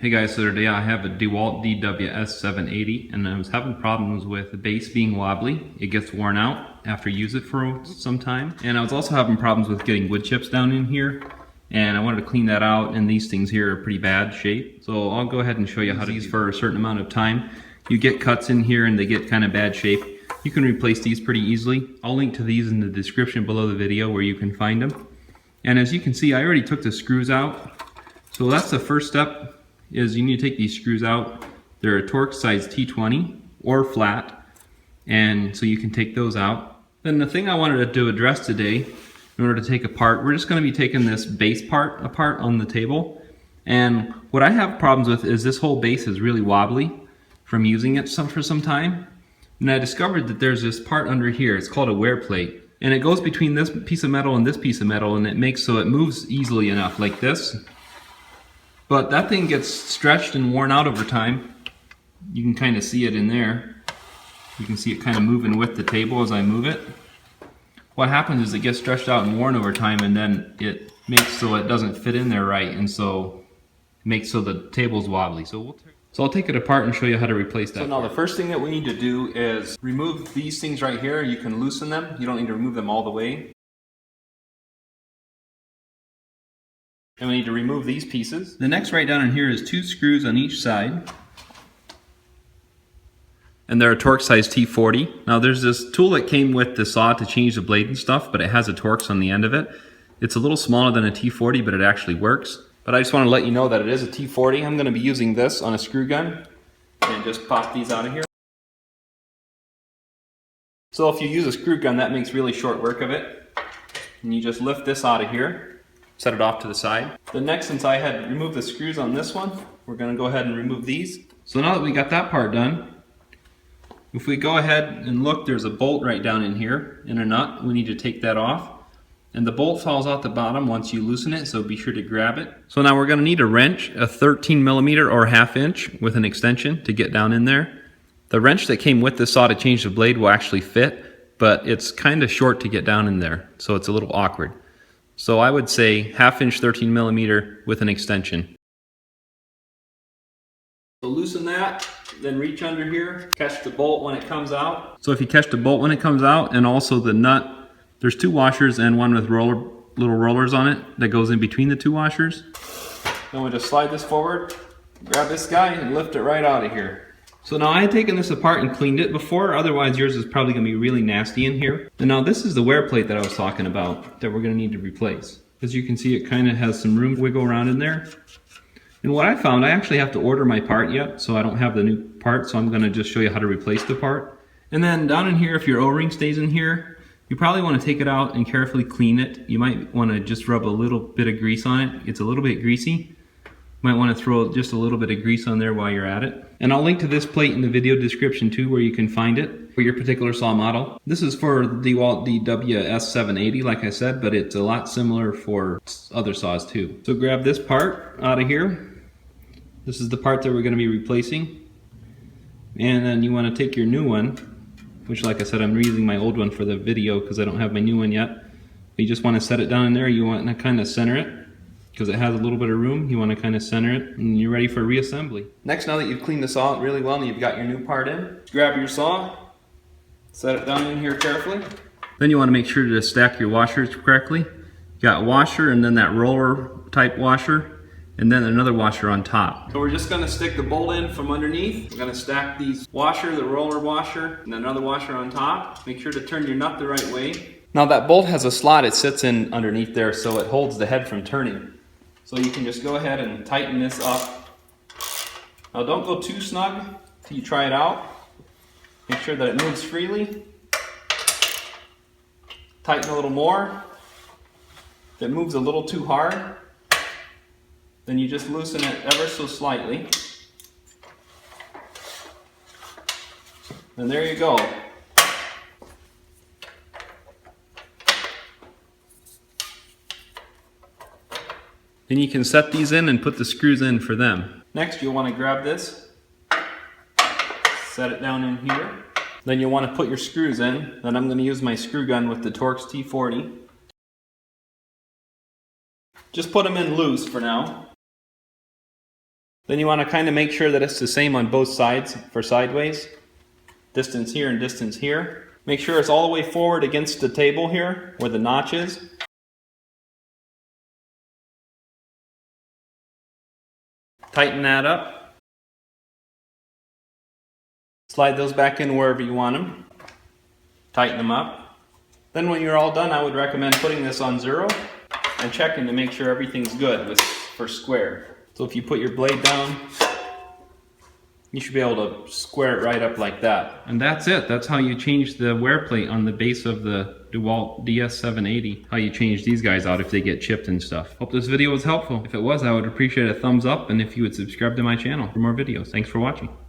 Hey guys, so today I have a Dewalt DWS780 and I was having problems with the base being wobbly. It gets worn out after you use it for some time. And I was also having problems with getting wood chips down in here. And I wanted to clean that out, and these things here are pretty bad shape. So I'll go ahead and show you how to use these for a certain amount of time. You get cuts in here and they get kind of bad shape. You can replace these pretty easily. I'll link to these in the description below the video where you can find them. And as you can see, I already took the screws out. So that's the first step. Is you need to take these screws out. They're a Torx size T20 or flat, and so you can take those out. Then the thing I wanted to address today, in order to take apart, we're just going to be taking this base part apart on the table. And what I have problems with is this whole base is really wobbly from using it for some time. And I discovered that there's this part under here. It's called a wear plate, and it goes between this piece of metal and this piece of metal, and it makes so it moves easily enough like this. But that thing gets stretched and worn out over time. You can kind of see it in there. You can see it kind of moving with the table as I move it. What happens is it gets stretched out and worn over time, and then it makes so it doesn't fit in there right, and so it makes so the table's wobbly. So I'll take it apart and show you how to replace that. So now the first thing that we need to do is remove these things right here. You can loosen them. You don't need to remove them all the way. And we need to remove these pieces. The next right down in here is 2 screws on each side. And they're a Torx size T40. Now there's this tool that came with the saw to change the blade and stuff, but it has a Torx on the end of it. It's a little smaller than a T40, but it actually works. But I just want to let you know that it is a T40. I'm going to be using this on a screw gun and just pop these out of here. So if you use a screw gun, that makes really short work of it. And you just lift this out of here. Set it off to the side. The next, since I had removed the screws on this one, we're going to go ahead and remove these. So now that we got that part done, if we go ahead and look, there's a bolt right down in here and a nut. We need to take that off. And the bolt falls out the bottom once you loosen it, so be sure to grab it. So now we're going to need a wrench, a 13mm or 1/2 inch with an extension to get down in there. The wrench that came with the saw to change the blade will actually fit, but it's kind of short to get down in there, so it's a little awkward. So I would say 1/2 inch 13mm with an extension. So loosen that, then reach under here, catch the bolt when it comes out. So if you catch the bolt when it comes out, and also the nut, there's 2 washers and one with little rollers on it that goes in between the 2 washers. Then we'll just slide this forward, grab this guy, and lift it right out of here. So now I had taken this apart and cleaned it before, otherwise yours is probably going to be really nasty in here. And now this is the wear plate that I was talking about that we're going to need to replace. As you can see, it kind of has some room to wiggle around in there. And what I found, I actually have to order my part yet, so I don't have the new part, so I'm going to just show you how to replace the part. And then down in here, if your O-ring stays in here, you probably want to take it out and carefully clean it. You might want to just rub a little bit of grease on it. It's a little bit greasy. Might want to throw just a little bit of grease on there while you're at it. And I'll link to this plate in the video description too, where you can find it for your particular saw model. This is for the Dewalt DWS780, like I said, but it's a lot similar for other saws too. So grab this part out of here. This is the part that we're going to be replacing. And then you want to take your new one, which, like I said, I'm reusing my old one for the video because I don't have my new one yet. But you just want to set it down in there. You want to kind of center it, because it has a little bit of room. You want to kind of center it, and you're ready for reassembly. Next, now that you've cleaned the saw really well and you've got your new part in, grab your saw, set it down in here carefully. Then you want to make sure to stack your washers correctly. You got a washer, and then that roller type washer, and then another washer on top. So we're just going to stick the bolt in from underneath. We're going to stack these washer, the roller washer, and another washer on top. Make sure to turn your nut the right way. Now that bolt has a slot it sits in underneath there, so it holds the head from turning. So you can just go ahead and tighten this up. Now don't go too snug till you try it out. Make sure that it moves freely. Tighten a little more. If it moves a little too hard, then you just loosen it ever so slightly. And there you go. Then you can set these in and put the screws in for them. Next, you'll want to grab this, set it down in here. Then you'll want to put your screws in. Then I'm going to use my screw gun with the Torx T40. Just put them in loose for now. Then you want to kind of make sure that it's the same on both sides for sideways. Distance here and distance here. Make sure it's all the way forward against the table here where the notch is. Tighten that up. Slide those back in wherever you want them. Tighten them up. Then when you're all done, I would recommend putting this on 0 and checking to make sure everything's good for square. So if you put your blade down, you should be able to square it right up like that. And that's it. That's how you change the wear plate on the base of the Dewalt DS780. How you change these guys out if they get chipped and stuff. Hope this video was helpful. If it was, I would appreciate a thumbs up and if you would subscribe to my channel for more videos. Thanks for watching.